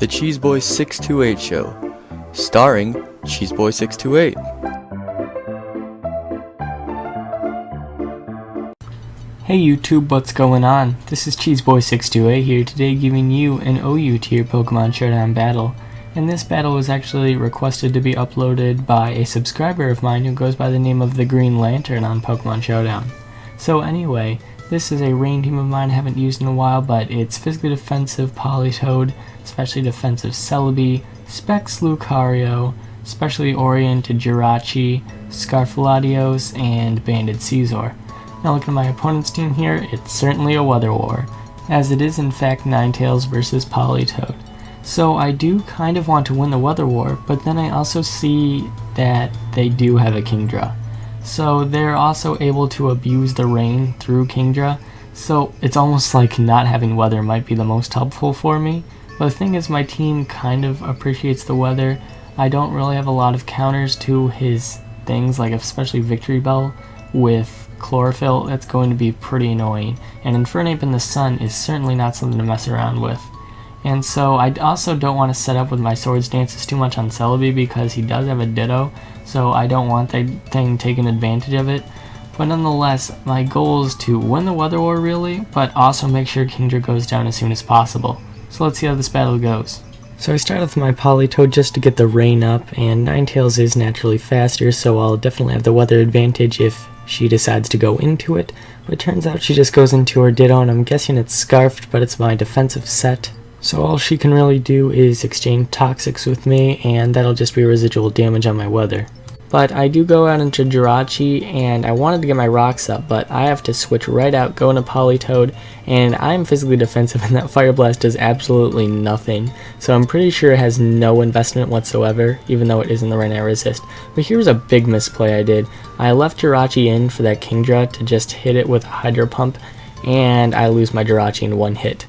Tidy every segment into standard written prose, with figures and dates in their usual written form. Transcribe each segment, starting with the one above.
The Cheeseboy 628 Show, starring Cheeseboy 628. Hey YouTube, what's going on? This is Cheeseboy 628 here today giving you an OU tier Pokemon Showdown battle. And this battle was actually requested to be uploaded by a subscriber of mine who goes by the name of TheGreenLanturn on Pokemon Showdown. So anyway, this is a rain team of mine I haven't used in a while, but it's physically defensive Politoed, especially defensive Celebi, Specs Lucario, specially oriented Jirachi, Scarfaladios, and Banded Scizor. Now looking at my opponent's team here, it's certainly a weather war, as it is in fact Ninetales versus Politoed. So I do kind of want to win the weather war, but then I also see that they do have a Kingdra. So they're also able to abuse the rain through Kingdra, so it's almost like not having weather might be the most helpful for me. But the thing is, my team kind of appreciates the weather. I don't really have a lot of counters to his things, like especially Victory Bell with Chlorophyll. That's going to be pretty annoying, and Infernape in the sun is certainly not something to mess around with. And so I also don't want to set up with my Swords Dances too much on Celebi because he does have a Ditto, so I don't want that thing taking advantage of it. But nonetheless, my goal is to win the weather war really, but also make sure Kingdra goes down as soon as possible. So let's see how this battle goes. So I start with my Politoed just to get the rain up, and Ninetales is naturally faster, so I'll definitely have the weather advantage if she decides to go into it. But it turns out she just goes into her Ditto, and I'm guessing it's Scarfed, but it's my defensive set. So all she can really do is exchange Toxics with me, and that'll just be residual damage on my weather. But I do go out into Jirachi, and I wanted to get my rocks up, but I have to switch right out, go into Politoed, and I'm physically defensive, and that Fire Blast does absolutely nothing. So I'm pretty sure it has no investment whatsoever, even though it is in the right now resist. But here's a big misplay I did. I left Jirachi in for that Kingdra to just hit it with a Hydro Pump, and I lose my Jirachi in one hit.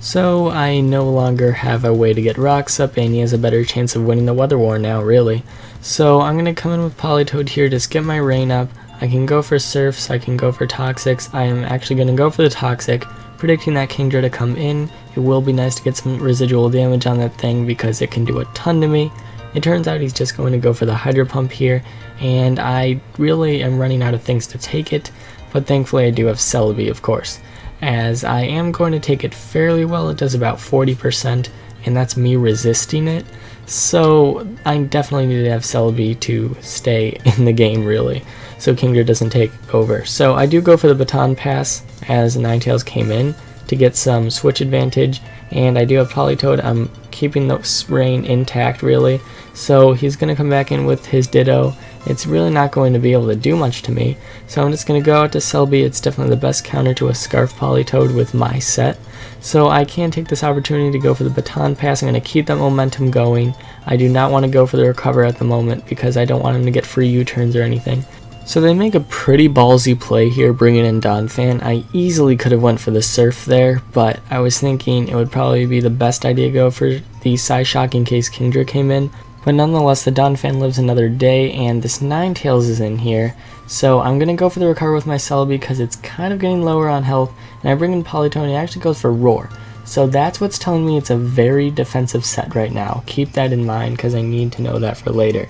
So I no longer have a way to get rocks up, and he has a better chance of winning the weather war now, really. So I'm going to come in with Politoed here, just get my rain up. I can go for Surfs, I can go for Toxics. I am actually going to go for the Toxic, predicting that Kingdra to come in. It will be nice to get some residual damage on that thing because it can do a ton to me. It turns out he's just going to go for the Hydro Pump here, and I really am running out of things to take it, but thankfully I do have Celebi, of course. As I am going to take it fairly well. It does about 40%, and that's me resisting it. So I definitely need to have Celebi to stay in the game, really, so Kingdra doesn't take over. So I do go for the Baton Pass as Ninetales came in to get some switch advantage, and I do have Politoed. I'm keeping the rain intact, really, so he's going to come back in with his Ditto. It's really not going to be able to do much to me, so I'm just going to go out to Celebi. It's definitely the best counter to a Scarf Politoed with my set, so I can take this opportunity to go for the Baton Pass. I'm going to keep that momentum going. I do not want to go for the Recover at the moment because I don't want him to get free U-turns or anything. So they make a pretty ballsy play here bringing in Donphan. I easily could have went for the Surf there, but I was thinking it would probably be the best idea to go for the Psyshock in case Kingdra came in. But nonetheless, the Donphan lives another day, and this Ninetales is in here. So I'm going to go for the Recover with my Celebi because it's kind of getting lower on health, and I bring in Politoed, and he actually goes for Roar. So that's what's telling me it's a very defensive set right now. Keep that in mind because I need to know that for later.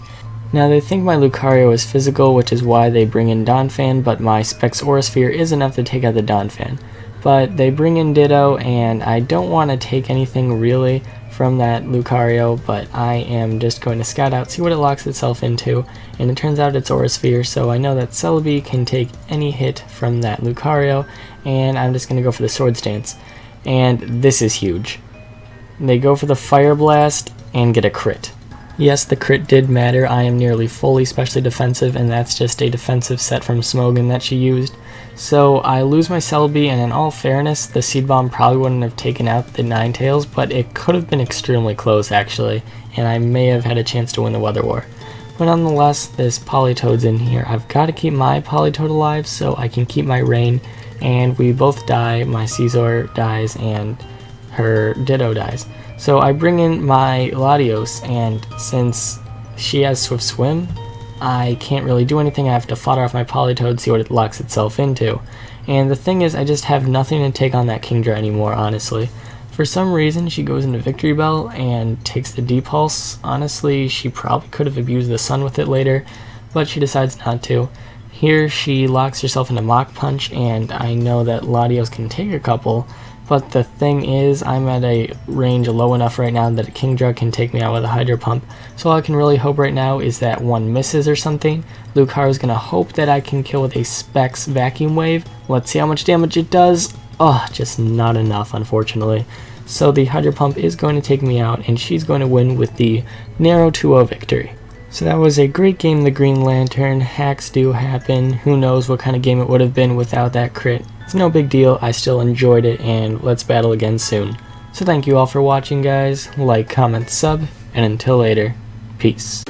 Now they think my Lucario is physical, which is why they bring in Donphan, but my Specs Aurasphere is enough to take out the Donphan. But they bring in Ditto, and I don't want to take anything really from that Lucario, but I am just going to scout out, see what it locks itself into, and it turns out it's Aurasphere, so I know that Celebi can take any hit from that Lucario, and I'm just going to go for the Swords Dance. And this is huge. They go for the Fire Blast and get a crit. Yes, the crit did matter. I am nearly fully specially defensive, and that's just a defensive set from Smogon that she used. So I lose my Celebi, and in all fairness, the Seed Bomb probably wouldn't have taken out the Ninetales, but it could have been extremely close actually, and I may have had a chance to win the weather war. But nonetheless, this Politoed's in here. I've got to keep my Politoed alive so I can keep my rain, and we both die. My Scizor dies, and her Ditto dies. So I bring in my Latios, and since she has Swift Swim, I can't really do anything. I have to fodder off my Politoed, see what it locks itself into. And the thing is, I just have nothing to take on that Kingdra anymore, honestly. For some reason, she goes into Victory Bell and takes the Depulse. Honestly, she probably could have abused the Sun with it later, but she decides not to. Here, she locks herself into Mach Punch, and I know that Latios can take a couple, but the thing is, I'm at a range low enough right now that a Kingdra can take me out with a Hydro Pump, so all I can really hope right now is that one misses or something. Lucario's gonna hope that I can kill with a Specs Vacuum Wave. Let's see how much damage it does. Oh, just not enough, unfortunately. So the Hydro Pump is going to take me out, and she's going to win with the narrow 2-0 victory. So that was a great game, the Green Lantern. Hacks do happen. Who knows what kind of game it would have been without that crit. It's no big deal. I still enjoyed it, and let's battle again soon. So thank you all for watching, guys. Like, comment, sub, and until later, peace.